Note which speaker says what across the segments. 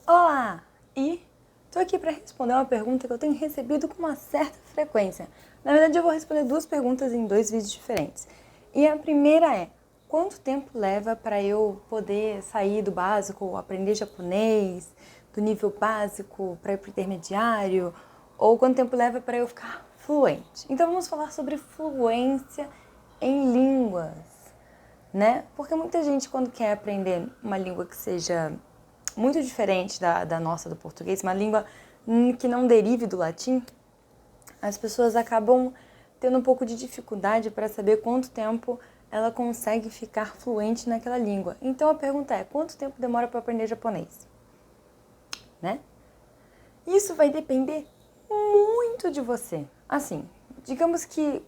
Speaker 1: Olá! E estou aqui para responder uma pergunta que eu tenho recebido com uma certa frequência. Na verdade, eu vou responder duas perguntas em dois vídeos diferentes. E a primeira é: quanto tempo leva para eu poder sair do básico, aprender japonês, do nível básico para ir para o intermediário? Ou quanto tempo leva para eu ficar fluente? Então vamos falar sobre fluência em línguas, né? Porque muita gente, quando quer aprender uma língua que seja muito diferente da nossa, do português, uma língua que não derive do latim, as pessoas acabam tendo um pouco de dificuldade para saber quanto tempo ela consegue ficar fluente naquela língua. Então a pergunta é: quanto tempo demora para aprender japonês? Né? Isso vai depender muito de você. Assim, digamos que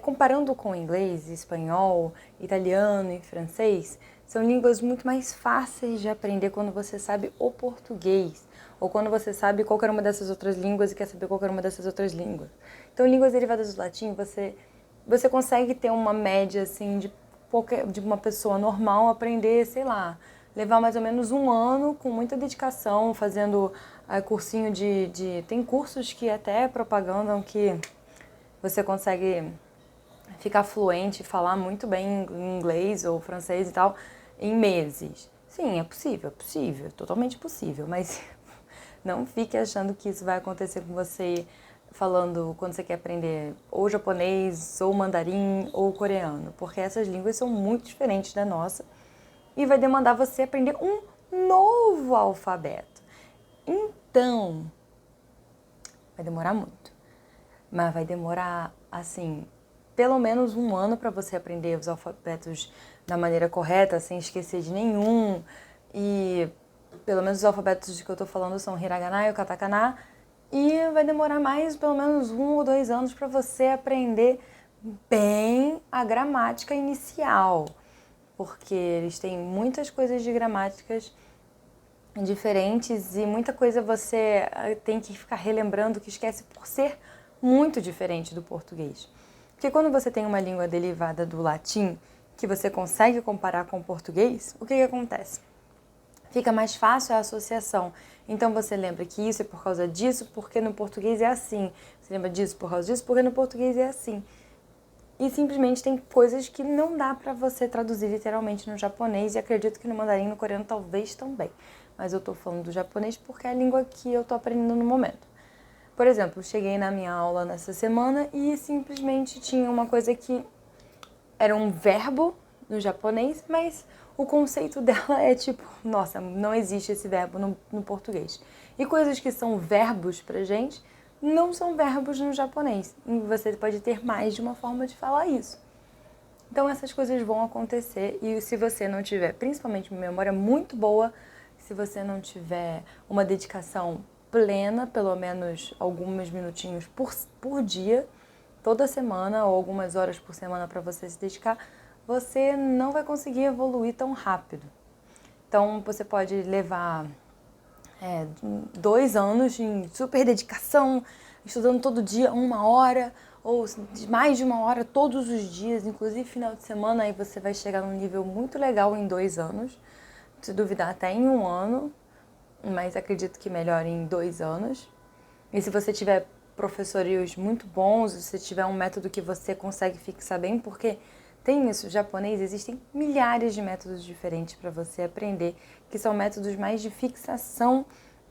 Speaker 1: comparando com inglês, espanhol, italiano e francês, são línguas muito mais fáceis de aprender quando você sabe o português, ou quando você sabe qualquer uma dessas outras línguas e quer saber qualquer uma dessas outras línguas. Então, línguas derivadas do latim, você consegue ter uma média assim de uma pessoa normal aprender, sei lá, levar mais ou menos um ano com muita dedicação, fazendo cursinho Tem cursos que até propagandam que você consegue ficar fluente, falar muito bem inglês ou francês e tal em meses. Sim, é possível, totalmente possível, mas não fique achando que isso vai acontecer com você falando quando você quer aprender ou japonês, ou mandarim, ou coreano, porque essas línguas são muito diferentes da nossa e vai demandar você aprender um novo alfabeto. Então, vai demorar muito, mas vai demorar, assim, pelo menos um ano para você aprender os alfabetos da maneira correta, sem esquecer de nenhum. E pelo menos os alfabetos de que eu tô falando são hiragana e o katakana. E vai demorar mais pelo menos 1 ou 2 anos para você aprender bem a gramática inicial, porque eles têm muitas coisas de gramáticas diferentes e muita coisa você tem que ficar relembrando que esquece por ser muito diferente do português. Porque quando você tem uma língua derivada do latim que você consegue comparar com o português, o que acontece? Fica mais fácil a associação. Então você lembra que isso é por causa disso, porque no português é assim. Você lembra disso por causa disso, porque no português é assim. E simplesmente tem coisas que não dá pra você traduzir literalmente no japonês, e acredito que no mandarim e no coreano talvez também. Mas eu tô falando do japonês porque é a língua que eu tô aprendendo no momento. Por exemplo, cheguei na minha aula nessa semana e simplesmente tinha uma coisa que era um verbo no japonês, mas o conceito dela é tipo, nossa, não existe esse verbo no português. E coisas que são verbos pra gente não são verbos no japonês. E você pode ter mais de uma forma de falar isso. Então essas coisas vão acontecer e se você não tiver, principalmente uma memória muito boa, se você não tiver uma dedicação plena, pelo menos alguns minutinhos por dia, toda semana ou algumas horas por semana para você se dedicar, você não vai conseguir evoluir tão rápido. Então você pode levar 2 anos em super dedicação, estudando todo dia 1 hora, ou mais de 1 hora todos os dias, inclusive final de semana, aí você vai chegar num nível muito legal em 2 anos, se duvidar até em 1 ano, mas acredito que melhor em 2 anos. E se você tiver professores muito bons, se você tiver um método que você consegue fixar bem, porque tem isso, japonês, existem milhares de métodos diferentes para você aprender, que são métodos mais de fixação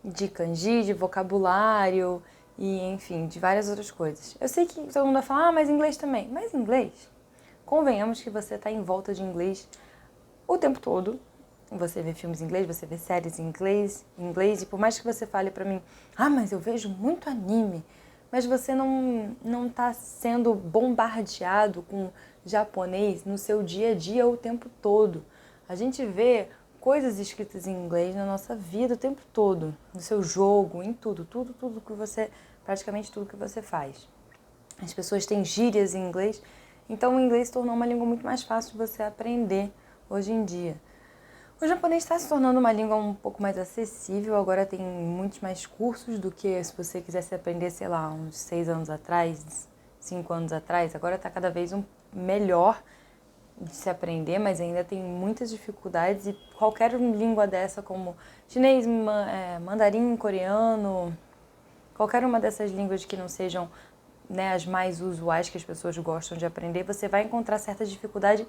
Speaker 1: de kanji, de vocabulário e, enfim, de várias outras coisas. Eu sei que todo mundo vai falar, mas inglês também. Mas inglês, convenhamos que você está em volta de inglês o tempo todo. Você vê filmes em inglês, você vê séries em inglês, e por mais que você fale pra mim, mas eu vejo muito anime, mas você não tá sendo bombardeado com japonês no seu dia a dia o tempo todo. A gente vê coisas escritas em inglês na nossa vida o tempo todo, no seu jogo, em tudo que você, praticamente tudo que você faz. As pessoas têm gírias em inglês, então o inglês se tornou uma língua muito mais fácil de você aprender hoje em dia. O japonês está se tornando uma língua um pouco mais acessível, agora tem muitos mais cursos do que se você quisesse aprender, sei lá, uns 6 anos atrás, 5 anos atrás. Agora está cada vez melhor de se aprender, mas ainda tem muitas dificuldades, e qualquer língua dessa, como chinês, mandarim, coreano, qualquer uma dessas línguas que não sejam, né, as mais usuais que as pessoas gostam de aprender, você vai encontrar certa dificuldade,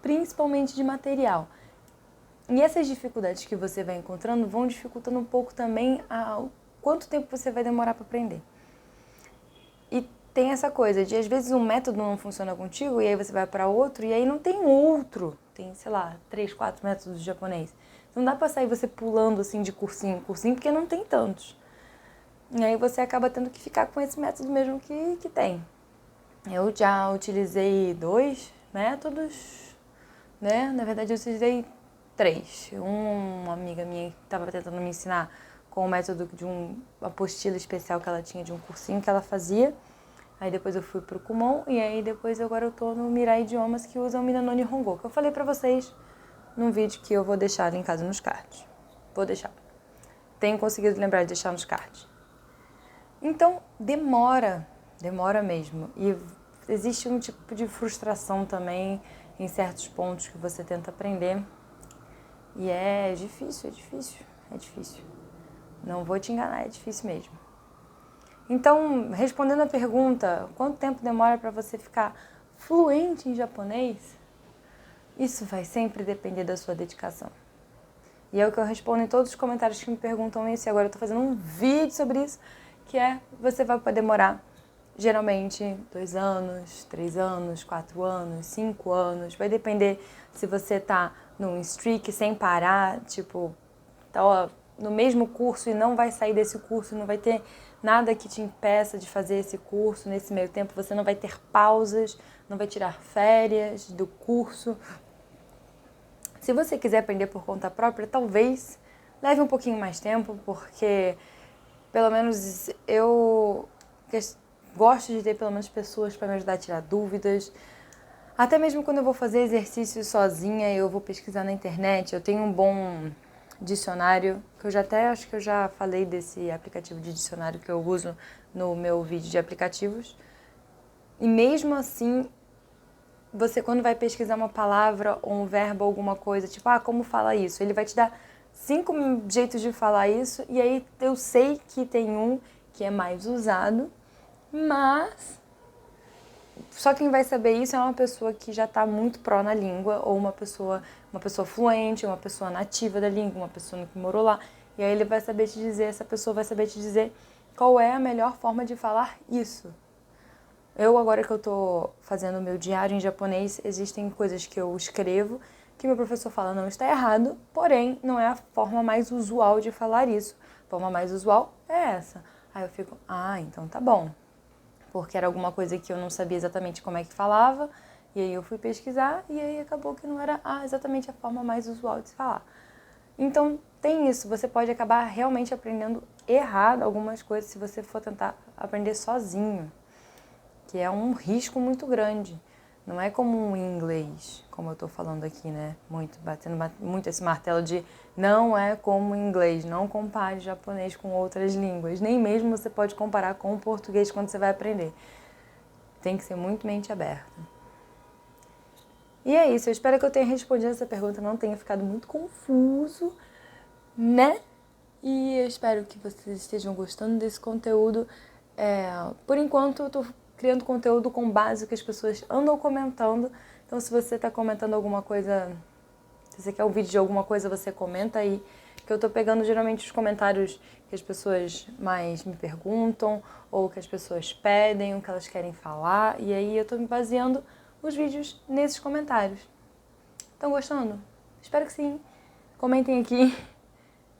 Speaker 1: principalmente de material. E essas dificuldades que você vai encontrando vão dificultando um pouco também quanto tempo você vai demorar para aprender. E tem essa coisa de, às vezes, um método não funciona contigo, e aí você vai para outro, e aí não tem outro. Tem, sei lá, 3, 4 métodos de japonês. Não dá para sair você pulando assim de cursinho em cursinho, porque não tem tantos. E aí você acaba tendo que ficar com esse método mesmo que tem. Eu já utilizei 2 métodos, né? Na verdade, eu utilizei 3. Uma amiga minha estava tentando me ensinar com o método de uma apostila especial que ela tinha de um cursinho que ela fazia. Aí depois eu fui pro Kumon, e aí depois agora eu tô no Mirai Idiomas, que usa o Minano Nihongo, que eu falei pra vocês num vídeo que eu vou deixar linkado nos cards. Vou deixar. Tenho conseguido lembrar de deixar nos cards. Então, demora mesmo. E existe um tipo de frustração também em certos pontos que você tenta aprender. E é difícil. Não vou te enganar, é difícil mesmo. Então, respondendo a pergunta, quanto tempo demora para você ficar fluente em japonês? Isso vai sempre depender da sua dedicação. E é o que eu respondo em todos os comentários que me perguntam isso, e agora eu tô fazendo um vídeo sobre isso, que é, você vai poder demorar, geralmente, 2 anos, 3 anos, 4 anos, 5 anos, vai depender se você tá num streak sem parar, tipo, tá no mesmo curso e não vai sair desse curso, não vai ter nada que te impeça de fazer esse curso nesse meio tempo, você não vai ter pausas, não vai tirar férias do curso. Se você quiser aprender por conta própria, talvez leve um pouquinho mais tempo, porque pelo menos eu gosto de ter pelo menos pessoas para me ajudar a tirar dúvidas. Até mesmo quando eu vou fazer exercícios sozinha, eu vou pesquisar na internet, eu tenho um bom dicionário, que eu acho que eu já falei desse aplicativo de dicionário que eu uso no meu vídeo de aplicativos. E mesmo assim, você quando vai pesquisar uma palavra ou um verbo, alguma coisa, tipo, como fala isso? Ele vai te dar 5 jeitos de falar isso, e aí eu sei que tem um que é mais usado, mas só quem vai saber isso é uma pessoa que já está muito pró na língua, ou uma pessoa fluente, uma pessoa nativa da língua, uma pessoa que morou lá. E aí ele vai saber te dizer, essa pessoa vai saber te dizer qual é a melhor forma de falar isso. Eu, agora que eu estou fazendo o meu diário em japonês, existem coisas que eu escrevo que meu professor fala não está errado, porém não é a forma mais usual de falar isso. A forma mais usual é essa. Aí eu fico, então tá bom. Porque era alguma coisa que eu não sabia exatamente como é que falava, e aí eu fui pesquisar, e aí acabou que não era exatamente a forma mais usual de se falar. Então, tem isso, você pode acabar realmente aprendendo errado algumas coisas se você for tentar aprender sozinho, que é um risco muito grande. Não é como o inglês, como eu estou falando aqui, né? Batendo muito esse martelo de não é como o inglês, não compare japonês com outras línguas. Nem mesmo você pode comparar com o português quando você vai aprender. Tem que ser muito mente aberta. E é isso, eu espero que eu tenha respondido essa pergunta, não tenha ficado muito confuso, né? E eu espero que vocês estejam gostando desse conteúdo. Por enquanto, eu tô criando conteúdo com base que as pessoas andam comentando. Então, se você está comentando alguma coisa, se você quer um vídeo de alguma coisa, você comenta aí. Que eu tô pegando geralmente os comentários que as pessoas mais me perguntam, ou que as pessoas pedem, o que elas querem falar. E aí eu tô me baseando os vídeos nesses comentários. Estão gostando? Espero que sim. Comentem aqui.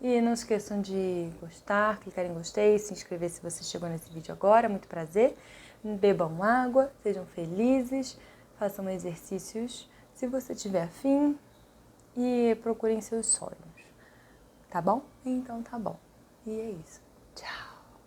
Speaker 1: E não esqueçam de gostar, clicar em gostei, se inscrever se você chegou nesse vídeo agora, muito prazer. Bebam água, sejam felizes, façam exercícios se você tiver afim e procurem seus sonhos. Tá bom? Então tá bom. E é isso. Tchau.